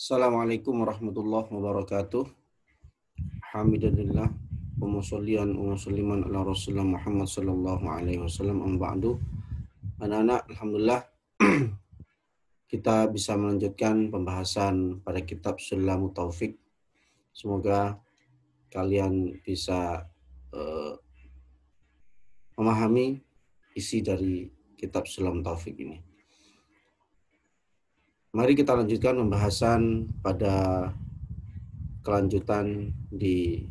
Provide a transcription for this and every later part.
Assalamualaikum warahmatullahi wabarakatuh. Alhamdulillah wa musallian wa musalliman ala Rasulullah Muhammad sallallahu alaihi wasallam amma ba'du. Anak-anak, alhamdulillah kita bisa melanjutkan pembahasan pada kitab Sulamut Taufik. Semoga kalian bisa memahami isi dari kitab Sulamut Taufik ini. Mari kita lanjutkan pembahasan pada kelanjutan di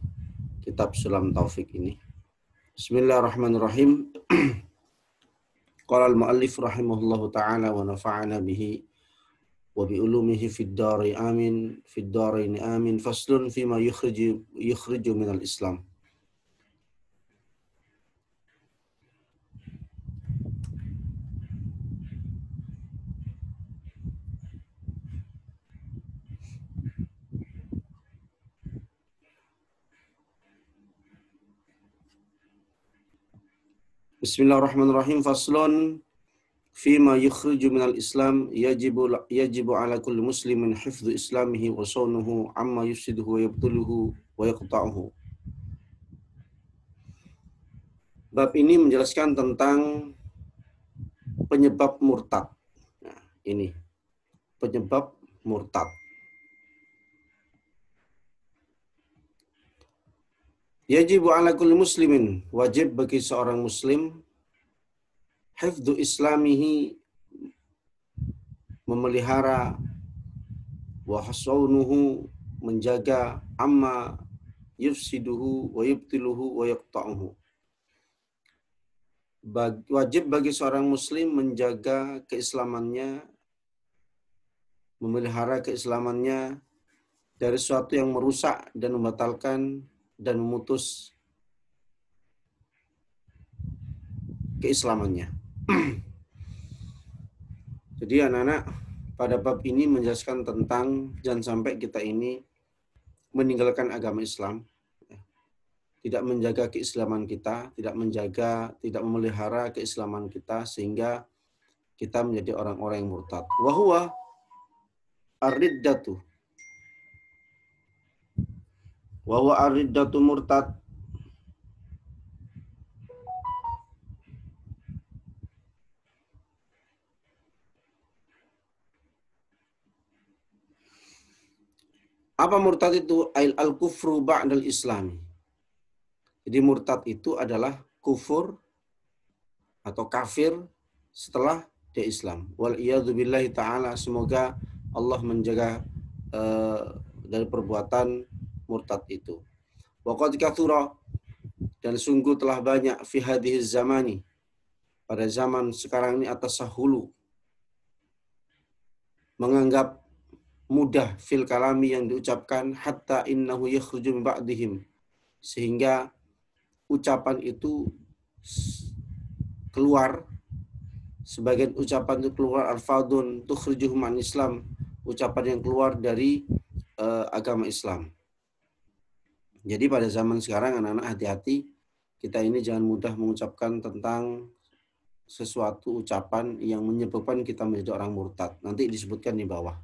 kitab Sulam Taufik ini. Bismillahirrahmanirrahim. Qala al-muallif rahimahullahu ta'ala wa nafa'ana bihi wa bi ulumihi fid dari amin fid darain amin faslun fima yukhriju min al-Islam. Bismillahirrahmanirrahim. Faslun fima yukhriju minal Islam yajibu ala kulli muslimin hifdhu islamihi wa sawnuhu amma yufsiduhu wa yabtuluhu wa yaqta'uhu. Bab ini menjelaskan tentang penyebab murtad. Nah, ini penyebab murtad. Yajibu ala kulli muslimin, wajib bagi seorang muslim hifdzu islamihi, memelihara, wa hasaunuhu, menjaga, amma yufsiduhu wa yubtiluhu wa yaqta'uhu. Wajib bagi seorang muslim menjaga keislamannya, memelihara keislamannya dari sesuatu yang merusak dan membatalkan dan memutus keislamannya. Jadi anak-anak, pada bab ini menjelaskan tentang jangan sampai kita ini meninggalkan agama Islam, tidak menjaga keislaman kita, tidak memelihara keislaman kita sehingga kita menjadi orang-orang yang murtad. Wa huwa ar-riddatu. Wa huwa ar-riddatu murtad. Apa murtad itu? Al-kufru ba'dal islami. Jadi murtad itu adalah kufur atau kafir setelah dia Islam. Wal iyadzu billahi ta'ala, semoga Allah menjaga dari perbuatan murtad itu. Wa qad kathura, dan sungguh telah banyak fi hadhihi zamani, pada zaman sekarang ini, atasahulu, menganggap mudah fil kalami, yang diucapkan, hatta innahu yakhruju min ba'dihim, sehingga ucapan itu keluar, sebagian ucapan itu keluar, alfadun tukhrijuhum an Islam, ucapan yang keluar dari agama Islam. Jadi pada zaman sekarang anak-anak hati-hati, kita ini jangan mudah mengucapkan tentang sesuatu ucapan yang menyebabkan kita menjadi orang murtad. Nanti disebutkan di bawah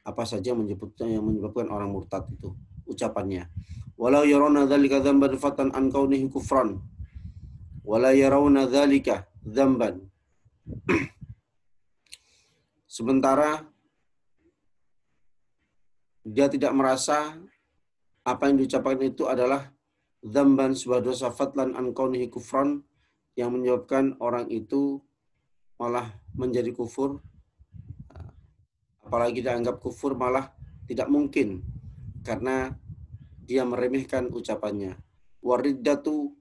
apa saja yang menyebabkan orang murtad itu ucapannya. Walau yarawna dzalika dzamban fatan an kaunihi kufran. Wala yarawna dzalika dzamban. Sementara dia tidak merasa apa yang diucapkan itu adalah dzamban, sebuah dosa, fatlan an kaunihi kufran, yang menyebabkan orang itu malah menjadi kufur. Apalagi dianggap kufur malah tidak mungkin karena dia meremehkan ucapannya. Wariddatu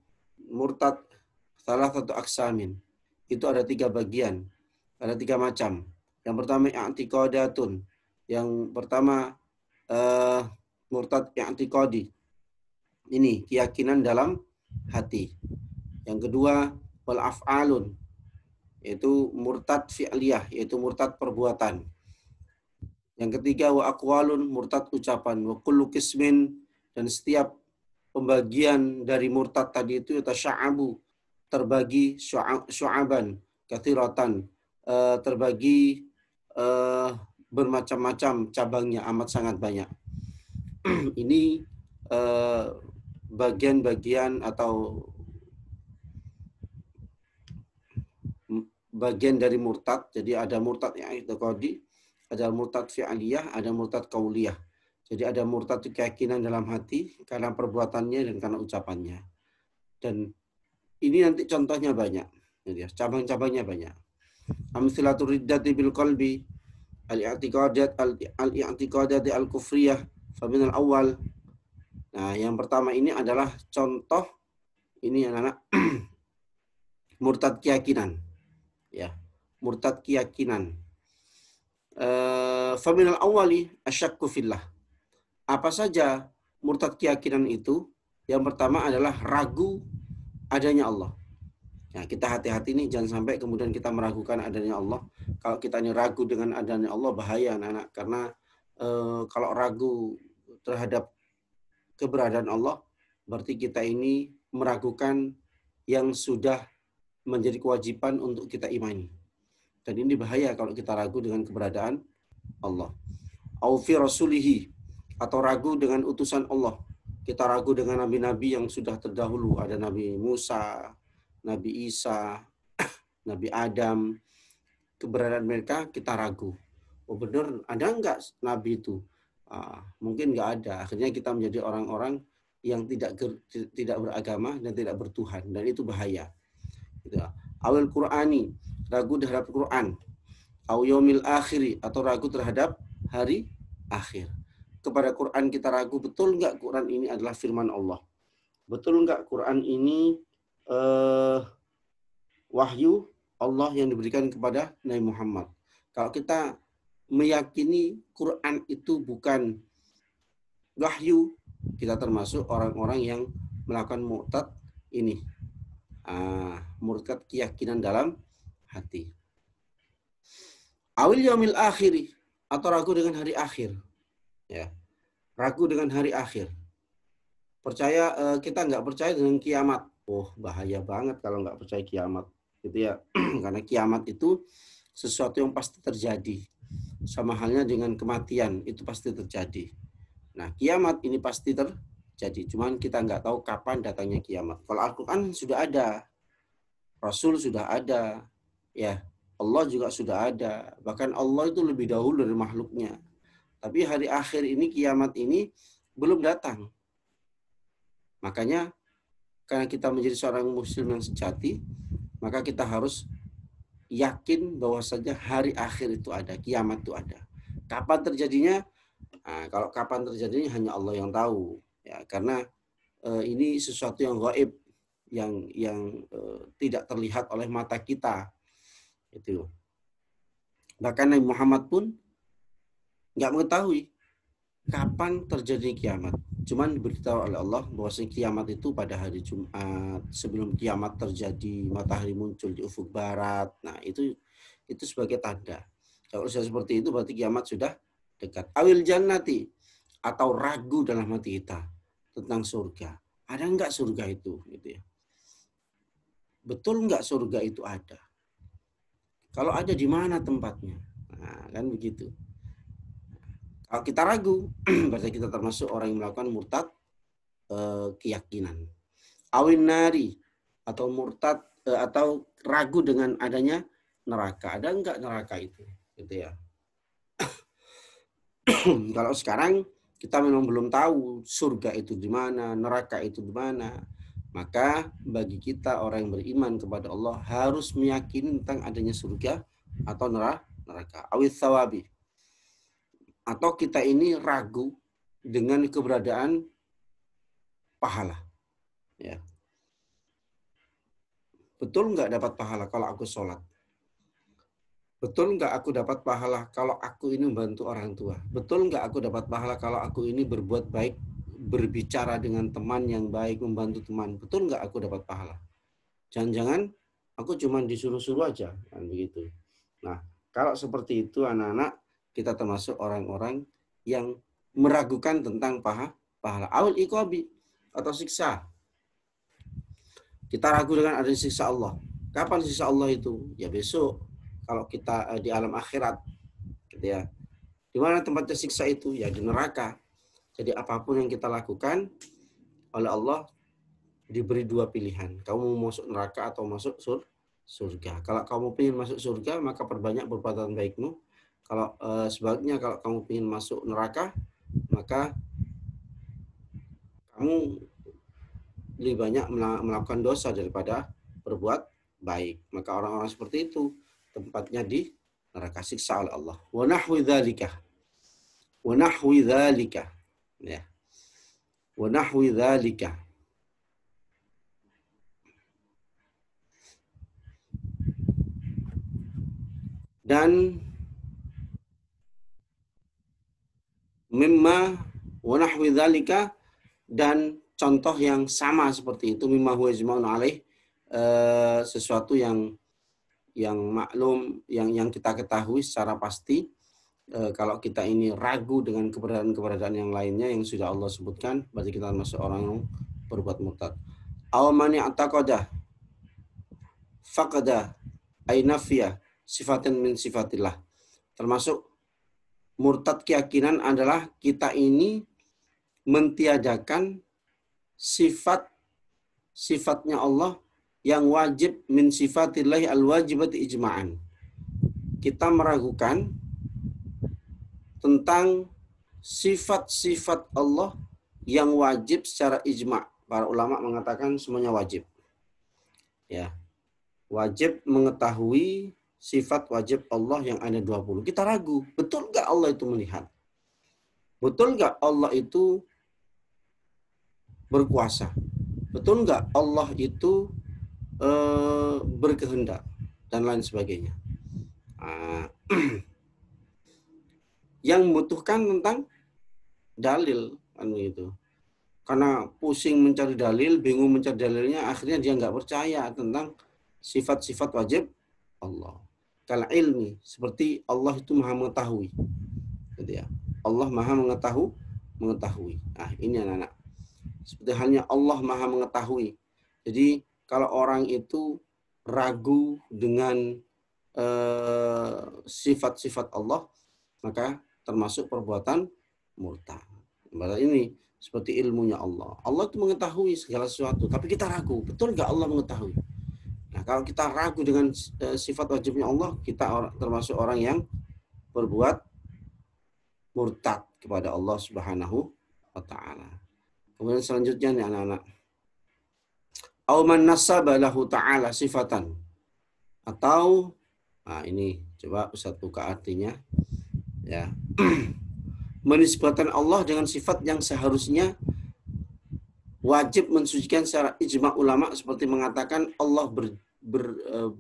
murtad salah satu aksamin. Itu ada 3 bagian, ada 3 macam. Yang pertama i'tiqadatun. Yang pertama murtad i'tiqadi. Ini keyakinan dalam hati. Yang kedua wal af'alun, yaitu murtad fi'liyah, yaitu murtad perbuatan. Yang ketiga wa aqwalun, murtad ucapan. Wa kullu qismin, dan setiap pembagian dari murtad tadi itu tasya'abu, terbagi syu'aban katsiratan, terbagi bermacam-macam cabangnya, amat sangat banyak. Ini bagian-bagian atau bagian dari murtad. Jadi ada murtad yang i'tiqadi, ada murtad fi'aliyah, ada murtad qauliyah. Jadi ada murtad keyakinan dalam hati karena perbuatannya dan karena ucapannya. Dan ini nanti contohnya banyak. Jadi cabang-cabangnya banyak. Amsilatul riddati bil qalbi, al-i'tiqadat al-kufriyah, fa min al-awwal. Nah, yang pertama ini adalah contoh ini anak-anak murtad keyakinan. Ya, murtad keyakinan. Fa min al-awwali asyakku fillah. Apa saja murtad keyakinan itu? Yang pertama adalah ragu adanya Allah. Nah, kita hati-hati nih, jangan sampai kemudian kita meragukan adanya Allah. Kalau kita ini ragu dengan adanya Allah, bahaya anak-anak. Karena kalau ragu terhadap keberadaan Allah, berarti kita ini meragukan yang sudah menjadi kewajiban untuk kita imani. Dan ini bahaya kalau kita ragu dengan keberadaan Allah. Au fi rasulihi, atau ragu dengan utusan Allah. Kita ragu dengan nabi-nabi yang sudah terdahulu. Ada Nabi Musa, Nabi Isa, Nabi Adam, keberadaan mereka kita ragu. Oh benar, ada enggak Nabi itu? Mungkin enggak ada. Akhirnya kita menjadi orang-orang yang tidak beragama dan tidak bertuhan. Dan itu bahaya. Awil Qur'ani, ragu terhadap Quran. Aw yaumil akhiri, atau ragu terhadap hari akhir. Kepada Quran kita ragu, betul enggak Quran ini adalah firman Allah? Betul enggak Quran ini wahyu Allah yang diberikan kepada Nabi Muhammad? Kalau kita meyakini Quran itu bukan wahyu, kita termasuk orang-orang yang melakukan murtad ini. Murtad keyakinan dalam hati. Awil yaumil akhiri, atau ragu dengan hari akhir. Ya. Ragu dengan hari akhir. Kita nggak percaya dengan kiamat. Oh, bahaya banget kalau nggak percaya kiamat. Gitu ya. Karena kiamat itu sesuatu yang pasti terjadi. Sama halnya dengan kematian, itu pasti terjadi. Nah, kiamat ini pasti terjadi. Cuman kita nggak tahu kapan datangnya kiamat. Kalau Al-Quran sudah ada. Rasul sudah ada. Ya, Allah juga sudah ada. Bahkan Allah itu lebih dahulu dari makhluknya. Tapi hari akhir ini, kiamat ini belum datang. Makanya, karena kita menjadi seorang muslim yang sejati, maka kita harus yakin bahwasanya hari akhir itu ada, kiamat itu ada. Kapan terjadinya? Nah, kalau kapan terjadinya hanya Allah yang tahu. Ya, karena ini sesuatu yang gaib, yang tidak terlihat oleh mata kita. Itu. Bahkan Nabi Muhammad pun nggak mengetahui kapan terjadi kiamat. Cuman diberitahu oleh Allah bahwa kiamat itu pada hari Jumat, sebelum kiamat terjadi matahari muncul di ufuk barat. Nah, itu sebagai tanda. Kalau sudah seperti itu berarti kiamat sudah dekat. Awil jannati, atau ragu dalam hati kita tentang surga. Ada enggak surga itu? Gitu ya. Betul enggak surga itu ada? Kalau ada, di mana tempatnya? Nah, kan begitu. Kalau kita ragu, berarti kita termasuk orang yang melakukan murtad keyakinan. Awin nari, atau murtad atau ragu dengan adanya neraka. Ada enggak neraka itu? Gitu ya. Kalau sekarang kita memang belum tahu surga itu di mana, neraka itu di mana. Maka bagi kita orang yang beriman kepada Allah harus meyakini tentang adanya surga atau neraka. Awis sawabi, atau kita ini ragu dengan keberadaan pahala. Ya. Betul nggak dapat pahala kalau aku sholat? Betul nggak aku dapat pahala kalau aku ini membantu orang tua? Betul nggak aku dapat pahala kalau aku ini berbuat baik, berbicara dengan teman yang baik, membantu teman? Betul nggak aku dapat pahala? Jangan-jangan aku cuma disuruh-suruh aja, kan begitu. Nah, kalau seperti itu anak-anak, kita termasuk orang-orang yang meragukan tentang pahala. Awal iqabi, atau siksa. Kita ragu dengan adanya siksa Allah. Kapan siksa Allah itu? Ya besok. Kalau kita di alam akhirat, gitu ya. Di mana tempatnya siksa itu? Ya di neraka. Jadi apapun yang kita lakukan oleh Allah diberi dua pilihan. Kamu mau masuk neraka atau masuk surga. Kalau kamu ingin masuk surga, maka perbanyak perbuatan baikmu. Kalau sebaliknya kalau kamu ingin masuk neraka, maka kamu lebih banyak melakukan dosa daripada berbuat baik. Maka orang-orang seperti itu tempatnya di neraka siksa oleh Allah. Wa nahwi dzalika. Wa nahwi dzalika. Ya. Wa nahwi dzalika. Dan mimma wa nahwi dzalika, dan contoh yang sama seperti itu, mimma huwa ijma'un alaih, sesuatu yang maklum, yang kita ketahui secara pasti. Kalau kita ini ragu dengan keberadaan yang lainnya yang sudah Allah sebutkan, berarti kita masuk orang yang berbuat murtad. Aw man i'taqada faqada ay nafiya sifatin min sifatillah. Termasuk murtad keyakinan adalah kita ini mentiadakan sifatnya Allah yang wajib min sifatillahi al-wajibati ijma'an. Kita meragukan tentang sifat-sifat Allah yang wajib secara ijma'. Para ulama mengatakan semuanya wajib. Ya. Wajib mengetahui sifat wajib Allah yang ada 20. Kita ragu, betul nggak Allah itu melihat? Betul nggak Allah itu berkuasa? Betul nggak Allah itu berkehendak? Dan lain sebagainya. Yang membutuhkan tentang dalil, kan begitu. Karena pusing mencari dalil, bingung mencari dalilnya, akhirnya dia nggak percaya tentang sifat-sifat wajib Allah. Kal ilmi, seperti Allah itu maha mengetahui. Gitu ya. Allah maha mengetahui. Nah, ini anak-anak. Seperti halnya Allah maha mengetahui. Jadi kalau orang itu ragu dengan sifat-sifat Allah, maka termasuk perbuatan murtad. Ini seperti ilmunya Allah. Allah itu mengetahui segala sesuatu, tapi kita ragu, betul nggak Allah mengetahui? Nah, kalau kita ragu dengan sifat wajibnya Allah, kita termasuk orang yang berbuat murtad kepada Allah Subhanahu wa taala. Kemudian selanjutnya nih anak-anak. Aw man nasaba lahu ta'ala sifatan. Atau ini coba Ustaz buka artinya. Ya. Menisbatkan Allah dengan sifat yang seharusnya wajib mensucikan secara ijma' ulama, seperti mengatakan Allah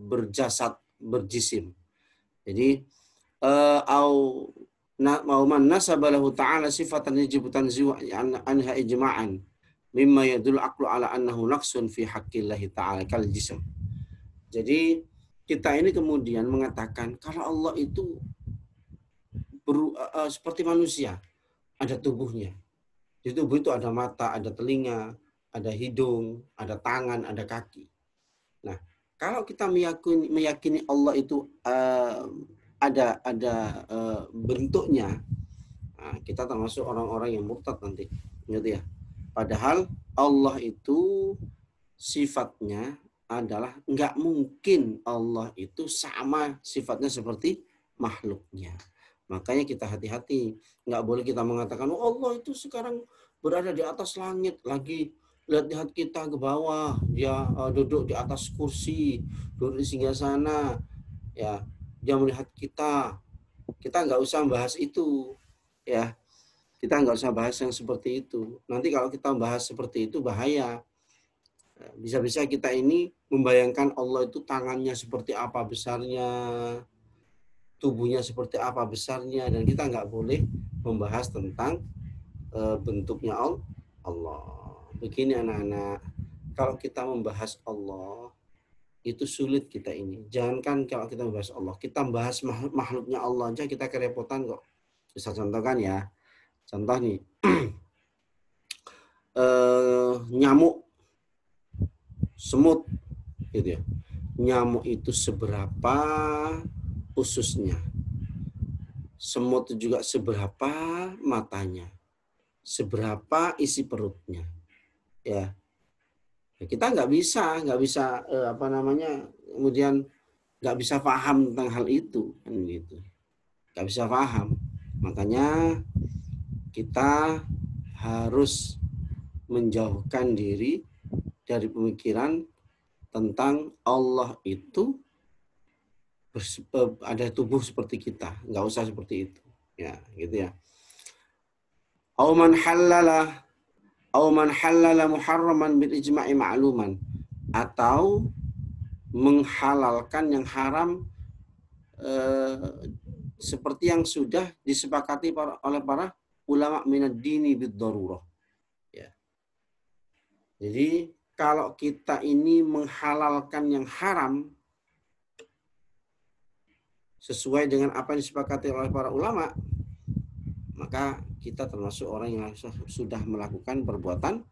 berjasad, berjisim. Jadi au man nasaba lahu ta'ala sifatan yajibu tanzihu anha ijma'an mimma yadullu aqlu ala annahu naqsun fi haqqillahi ta'ala kal jism. Jadi kita ini kemudian mengatakan kalau Allah itu seperti manusia, ada tubuhnya. Di tubuh itu ada mata, ada telinga, ada hidung, ada tangan, ada kaki. Nah, kalau kita meyakini Allah itu ada bentuknya, nah, kita termasuk orang-orang yang murtad nanti, gitu ya. Padahal Allah itu sifatnya adalah nggak mungkin Allah itu sama sifatnya seperti makhluknya. Makanya kita hati-hati, nggak boleh kita mengatakan oh, Allah itu sekarang berada di atas langit, lagi lihat kita ke bawah, dia duduk di atas kursi, duduk di singgasana, ya dia melihat kita. Kita nggak usah bahas itu, ya kita nggak usah bahas yang seperti itu. Nanti kalau kita bahas seperti itu bahaya. Bisa-bisa kita ini membayangkan Allah itu tangannya seperti apa besarnya, tubuhnya seperti apa besarnya, dan kita nggak boleh membahas tentang bentuknya Allah. Begini anak-anak, kalau kita membahas Allah itu sulit kita ini. Jangankan kalau kita membahas Allah, kita membahas makhluknya Allah aja kita kerepotan kok. Bisa contohkan ya. Contoh nih, nyamuk, semut, gitu ya. Nyamuk itu seberapa ususnya? semut itu juga seberapa matanya, seberapa isi perutnya. Ya, kita nggak bisa kemudian nggak bisa paham tentang hal itu, kan gitu. Nggak bisa paham. Makanya kita harus menjauhkan diri dari pemikiran tentang Allah itu ada tubuh seperti kita, nggak usah seperti itu, ya, gitu ya. Au man halala muharraman bil ijma'i ma'luman, atau menghalalkan yang haram seperti yang sudah disepakati oleh para ulama minad dini bid darurah. Ya. Jadi kalau kita ini menghalalkan yang haram sesuai dengan apa yang disepakati oleh para ulama, maka kita termasuk orang yang sudah melakukan perbuatan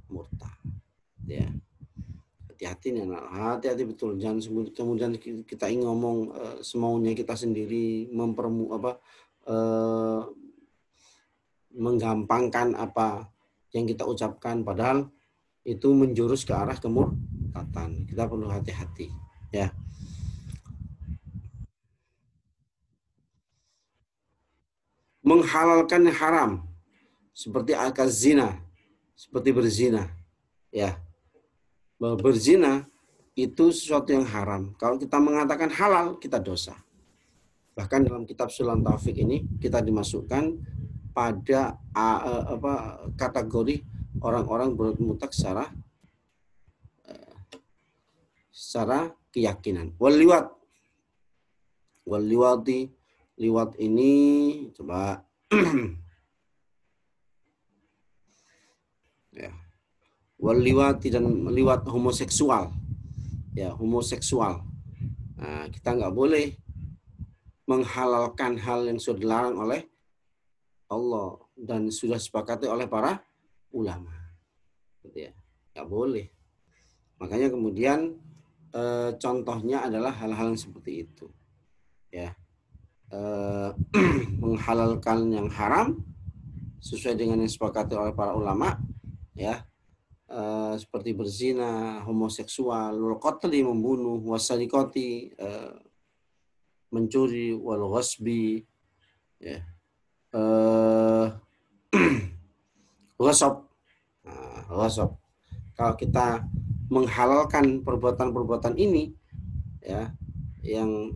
murtad. Ya. Hati-hati nih anak, hati-hati betul. Jangan kemudian kita ingin ngomong semaunya kita sendiri, menggampangkan apa yang kita ucapkan, padahal itu menjurus ke arah kemurtatan. Kita perlu hati-hati, ya. Menghalalkan yang haram seperti akal zina, seperti berzina, ya. Berzina itu sesuatu yang haram. Kalau kita mengatakan halal, kita dosa. Bahkan dalam kitab Sulam Taufik ini kita dimasukkan pada kategori orang-orang bermutak secara keyakinan. Liwat ini coba ya. Liwati dan liwat homoseksual. Ya, homoseksual. Nah, kita nggak boleh menghalalkan hal yang sudah dilarang oleh Allah dan sudah disepakati oleh para ulama. Gitu ya. Nggak boleh. Makanya kemudian contohnya adalah hal-hal yang seperti itu. Ya. Menghalalkan yang haram sesuai dengan yang disepakati oleh para ulama, ya, seperti berzina, homoseksual, qatli, membunuh, wasarikoti, mencuri, wal ghasbi, ya, ghasab. Ghasab. Kalau kita menghalalkan perbuatan-perbuatan ini, ya, yang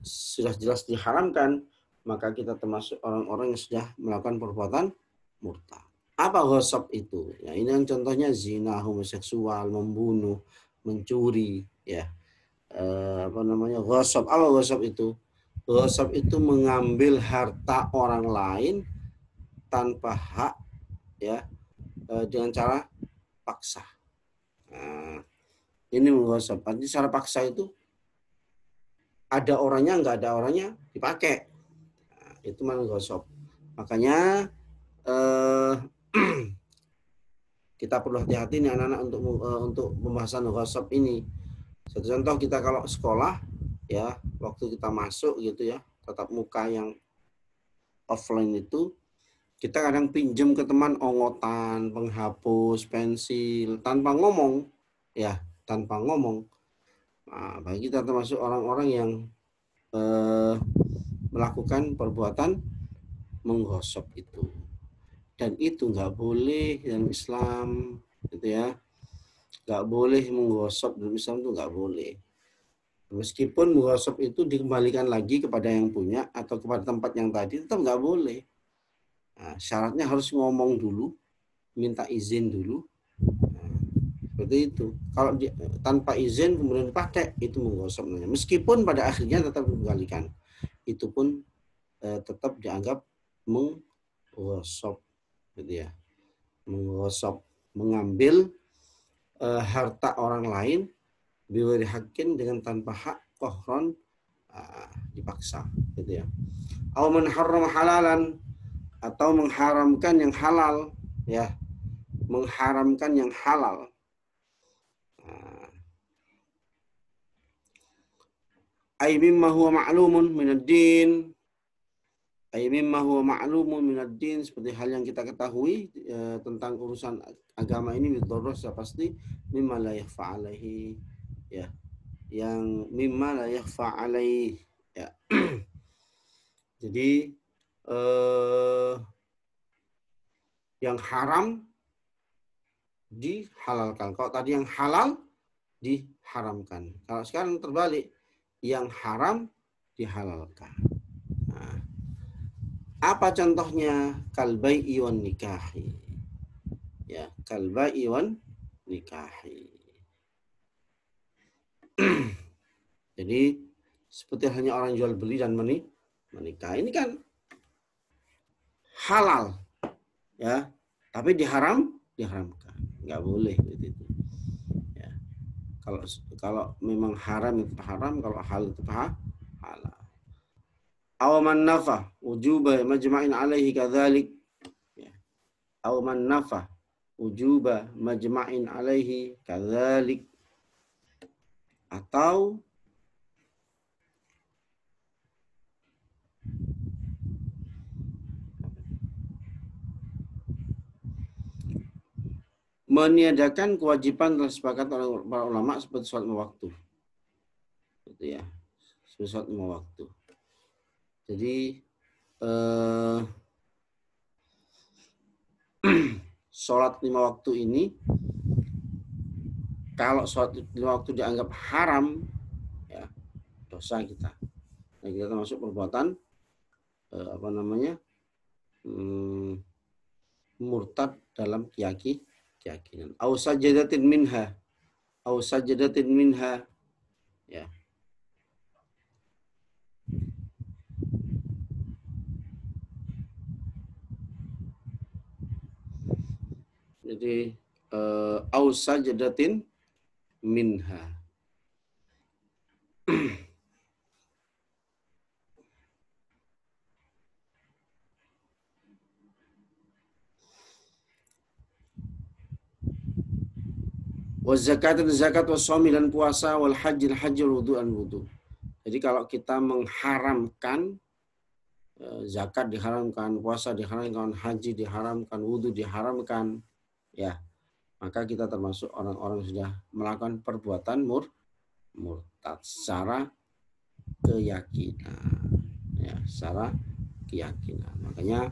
sudah jelas diharamkan, maka kita termasuk orang-orang yang sudah melakukan perbuatan murtad. Apa ghasab itu? Ya, ini yang contohnya zina, homoseksual, membunuh, mencuri, ya. Ghasab. Apa ghasab itu? Ghasab itu mengambil harta orang lain tanpa hak, ya, dengan cara paksa. Nah, ini mengghasab. Artinya secara paksa itu ada orangnya, nggak ada orangnya dipakai. Nah, itu mengghasab. Makanya kita perlu hati-hati nih anak-anak untuk pembahasan ghasab ini. Satu contoh, kita kalau sekolah, ya, waktu kita masuk gitu ya, tatap muka yang offline itu, kita kadang pinjem ke teman ongotan, penghapus, pensil, tanpa ngomong, ya, tanpa ngomong. Nah, bagi kita termasuk orang-orang yang melakukan perbuatan menggosok itu. Dan itu nggak boleh dalam Islam, gitu ya. Nggak boleh menggosok dalam Islam, itu nggak boleh. Meskipun menggosok itu dikembalikan lagi kepada yang punya atau kepada tempat yang tadi, tetap nggak boleh. Nah, syaratnya harus ngomong dulu, minta izin dulu. Nah, seperti itu. Kalau tanpa izin kemudian dipakai, itu menggosok namanya. Meskipun pada akhirnya tetap dikembalikan, itu pun tetap dianggap menggosok, gitu ya. Menggosok, mengambil harta orang lain biwiri hakin dengan tanpa hak, kohron, dipaksa, gitu ya. Au man harrama halalan, atau mengharamkan yang halal, ya, mengharamkan yang halal. Ay mimma huwa ma'lumun minad din, Ay mimma huwa ma'lumun minad din, seperti hal yang kita ketahui tentang urusan agama ini bidharrah pasti mimma la yakhfa alaihi, ya, yang mimma la yakhfa alaihi, ya. Jadi yang haram dihalalkan. Kalau tadi yang halal diharamkan. Kalau sekarang terbalik, yang haram dihalalkan. Nah, apa contohnya? Kalbai'i wan nikahi. Ya, kalbai'i wan nikahi. Jadi seperti hanya orang jual beli dan menikah. Ini kan halal, ya, tapi diharamkan. Nggak boleh gitu. Ya. Kalau memang haram itu haram, kalau halal itu halal. Aw man nafa wujuba majma'in alaihi kadzalik. Ya. Aw man nafa wujuba majma'in alaihi kadzalik. Atau meniadakan kewajiban telah sepakat oleh para ulama seperti sholat lima waktu. Gitu ya. Seperti sholat lima waktu. Jadi sholat lima waktu ini, kalau sholat lima waktu dianggap haram, ya dosa kita. Nah, kita termasuk perbuatan murtad dalam keyakinan. Au sajadatin minha, ya. Jadi au sajadatin minha. Wa zakat wa shaumi dan puasa, wal haji wudu dan wudu. Jadi kalau kita mengharamkan zakat diharamkan, puasa diharamkan, haji diharamkan, wudu diharamkan, ya, maka kita termasuk orang-orang yang sudah melakukan perbuatan murtad secara keyakinan, ya, secara keyakinan. Makanya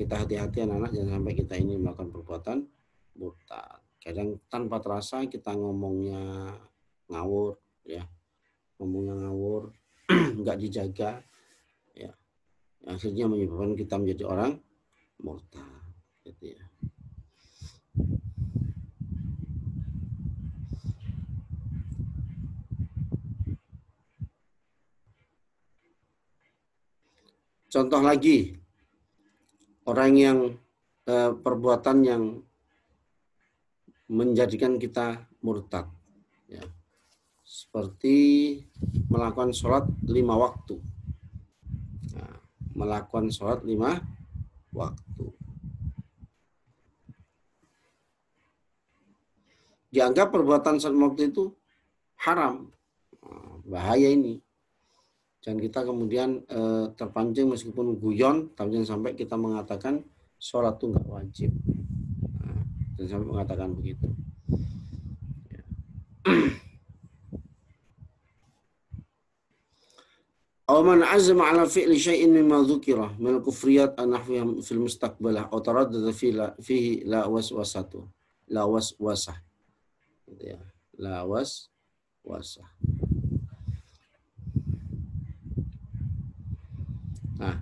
kita hati-hati anak-anak, jangan sampai kita ini melakukan perbuatan murtad. Kadang tanpa terasa kita ngomongnya ngawur, ya, nggak dijaga, ya, akhirnya menyebabkan kita menjadi orang murtad, gitu ya. Contoh lagi, orang yang perbuatan yang menjadikan kita murtad, ya, seperti melakukan sholat 5 waktu. Nah, melakukan sholat 5 waktu. Dianggap perbuatan sholat waktu itu haram. Nah, bahaya ini. Dan kita kemudian terpancing meskipun guyon, tapi jangan sampai kita mengatakan sholat itu nggak wajib. Nah, jangan sampai mengatakan begitu. Ya. Aw man azama ala fi'li syai'in mimma dzukira min al-kufriyat an-nahwi fil mustaqbalah aw taraddada fihi la waswasatu. La waswasah. Gitu ya. La waswasah. Nah,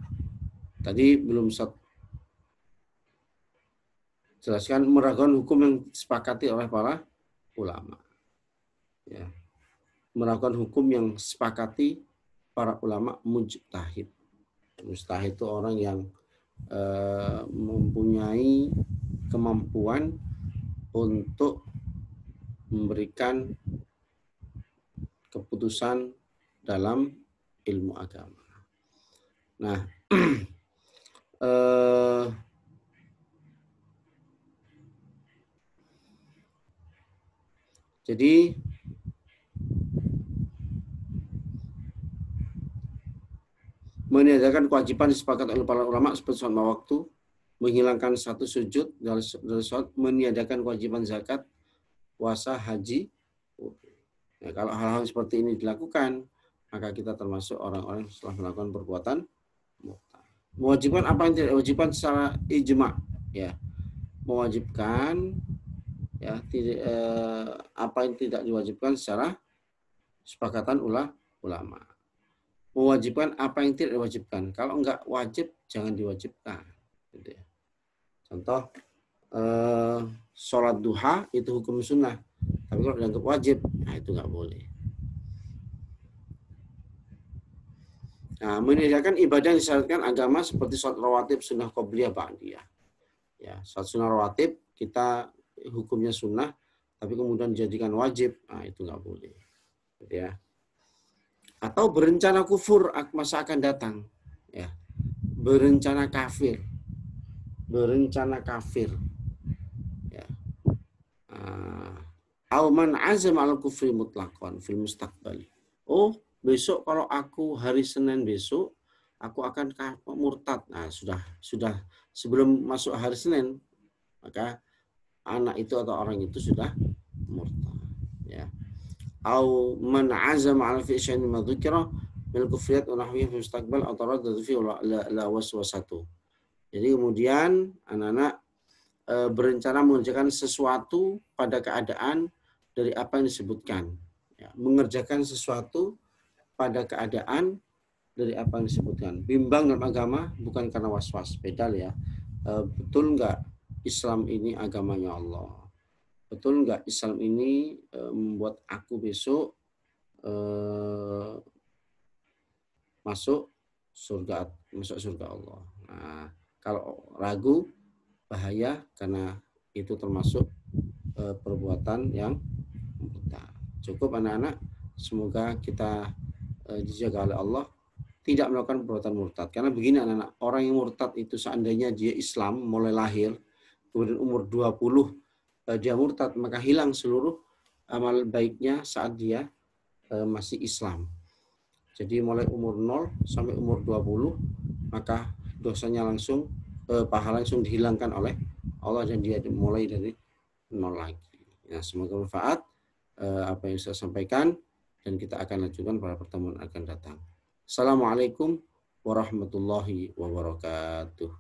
tadi belum jelaskan meragukan hukum yang disepakati oleh para ulama. Ya. Meragukan hukum yang disepakati para ulama mujtahid. Mujtahid itu orang yang mempunyai kemampuan untuk memberikan keputusan dalam ilmu agama. Nah, jadi meniadakan kewajiban disepakati oleh para ulama seperti sholat waktu, menghilangkan satu sujud dari sholat, meniadakan kewajiban zakat, puasa, haji. Ya, kalau hal-hal seperti ini dilakukan, maka kita termasuk orang-orang yang telah melakukan perbuatan murtad. Mewajibkan apa yang tidak diwajibkan secara ijma, ya. Mewajibkan ya apa yang tidak diwajibkan secara kesepakatan ulama. Mewajibkan apa yang tidak diwajibkan. Kalau enggak wajib, jangan diwajibkan. Gitu ya. Contoh, sholat duha itu hukum sunnah. Tapi kalau dianggap wajib, nah itu enggak boleh. Nah, meninggalkan ibadah yang disyaratkan agama seperti sholat rawatib, sunnah qobliyah, ba'diyah. Ya, sholat sunnah rawatib kita hukumnya sunnah, tapi kemudian dijadikan wajib, nah itu enggak boleh. Gitu ya. Atau berencana kufur masa akan datang, ya, berencana kafir, ya. Auman azam al kufri mutlaqan fil mustaqbali. Oh, besok kalau aku hari Senin besok aku akan murtad. Nah, sudah sebelum masuk hari Senin, maka anak itu atau orang itu sudah murtad, ya. Au man azama ala fi syai'in ma dzukira min kufriyat wa nahwihi fi mustaqbal atau radda fi la waswasatu. Jadi kemudian anak-anak berencana mengerjakan sesuatu pada keadaan dari apa yang disebutkan. Ya, mengerjakan sesuatu pada keadaan dari apa yang disebutkan. Bimbang dalam agama bukan karena was-was. Beda ya. Betul nggak Islam ini agamanya Allah? Betul nggak Islam ini membuat aku besok masuk surga Allah. Nah, kalau ragu bahaya karena itu termasuk perbuatan yang murtad. Cukup anak-anak, semoga kita dijaga oleh Allah tidak melakukan perbuatan murtad. Karena begini anak-anak, orang yang murtad itu seandainya dia Islam mulai lahir, kemudian umur 20 dia murtad, maka hilang seluruh amal baiknya saat dia masih Islam. Jadi mulai umur 0 sampai umur 20, maka dosanya langsung, pahala langsung dihilangkan oleh Allah dan dia mulai dari 0 lagi. Ya, semoga bermanfaat apa yang saya sampaikan dan kita akan lanjutkan pada pertemuan akan datang. Assalamualaikum warahmatullahi wabarakatuh.